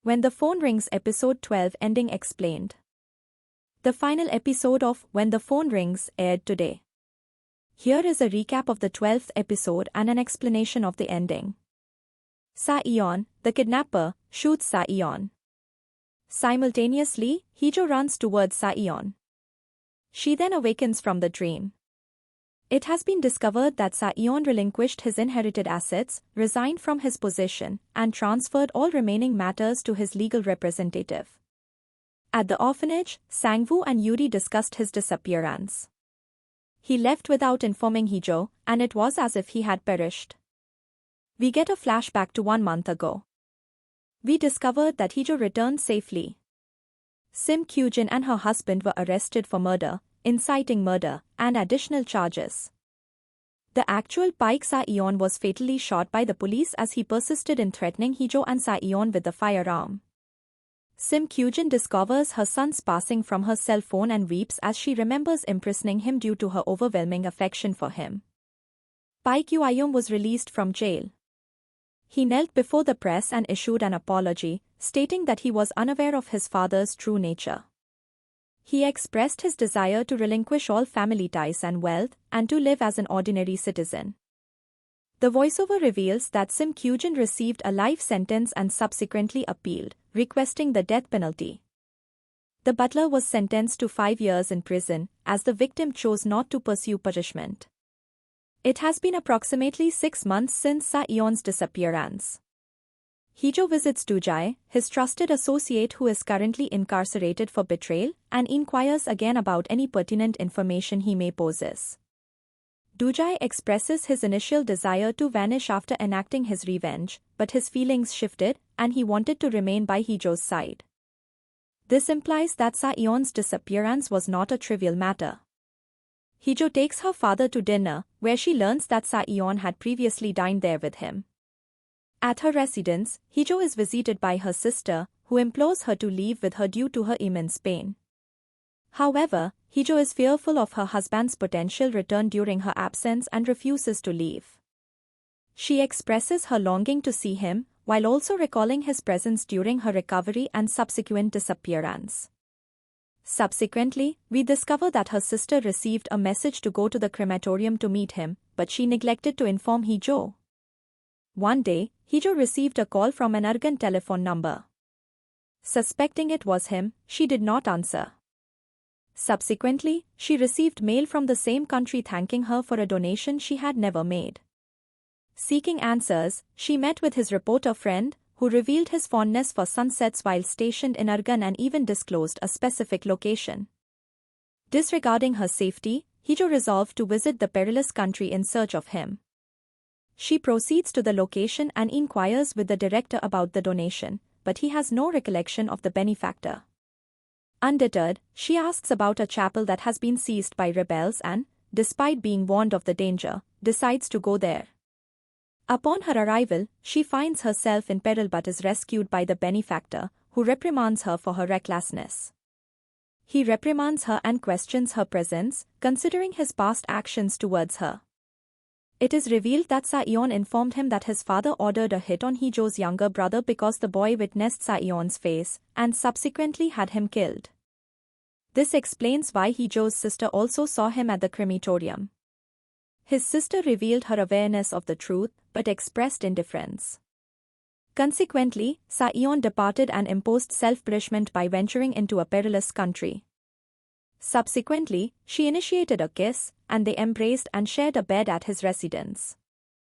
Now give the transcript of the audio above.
When the Phone Rings Episode 12 ending explained. The final episode of When the Phone Rings aired today. Here is a recap of the 12th episode and an explanation of the ending. Sa Eon, the kidnapper, shoots Sa Eon. Simultaneously, Hee Joo runs towards Sa Eon. She then awakens from the dream. It has been discovered that Sa Eon relinquished his inherited assets, resigned from his position, and transferred all remaining matters to his legal representative. At the orphanage, Sang-woo and Yuri discussed his disappearance. He left without informing Hee Joo, and it was as if he had perished. We get a flashback to 1 month ago. We discovered that Hee Joo returned safely. Kyu-Jin and her husband were arrested for murder, inciting murder, and additional charges. The actual Paik Sa Eon was fatally shot by the police as he persisted in threatening Hee Joo and Sa Eon with the firearm. Kyu-Jin discovers her son's passing from her cell phone and weeps as she remembers imprisoning him due to her overwhelming affection for him. Paik Ui-Yong was released from jail. He knelt before the press and issued an apology, stating that he was unaware of his father's true nature. He expressed his desire to relinquish all family ties and wealth, and to live as an ordinary citizen. The voiceover reveals that Kyu-Jin received a life sentence and subsequently appealed, requesting the death penalty. The butler was sentenced to 5 years in prison, as the victim chose not to pursue punishment. It has been approximately 6 months since Sa Eon's disappearance. Hee Joo visits Do-Jae, his trusted associate who is currently incarcerated for betrayal, and inquires again about any pertinent information he may possess. Do-Jae expresses his initial desire to vanish after enacting his revenge, but his feelings shifted, and he wanted to remain by Hee Joo's side. This implies that Sa Eon's disappearance was not a trivial matter. Hee Joo takes her father to dinner, where she learns that Sa Eon had previously dined there with him. At her residence, Hee Joo is visited by her sister, who implores her to leave with her due to her immense pain. However, Hee Joo is fearful of her husband's potential return during her absence and refuses to leave. She expresses her longing to see him, while also recalling his presence during her recovery and subsequent disappearance. Subsequently, we discover that her sister received a message to go to the crematorium to meet him, but she neglected to inform Hee Joo. One day, Hee Joo received a call from an urgent telephone number. Suspecting it was him, she did not answer. Subsequently, she received mail from the same country thanking her for a donation she had never made. Seeking answers, she met with his reporter friend, who revealed his fondness for sunsets while stationed in Argun and even disclosed a specific location. Disregarding her safety, Hee Joo resolved to visit the perilous country in search of him. She proceeds to the location and inquires with the director about the donation, but he has no recollection of the benefactor. Undeterred, she asks about a chapel that has been seized by rebels and, despite being warned of the danger, decides to go there. Upon her arrival, she finds herself in peril but is rescued by the benefactor, who reprimands her for her recklessness. He reprimands her and questions her presence, considering his past actions towards her. It is revealed that Sa Eon informed him that his father ordered a hit on Hee Joo's younger brother because the boy witnessed Sa Eon's face, and subsequently had him killed. This explains why Hee Joo's sister also saw him at the crematorium. His sister revealed her awareness of the truth, but expressed indifference. Consequently, Sa Eon departed and imposed self-punishment by venturing into a perilous country. Subsequently, she initiated a kiss, and they embraced and shared a bed at his residence.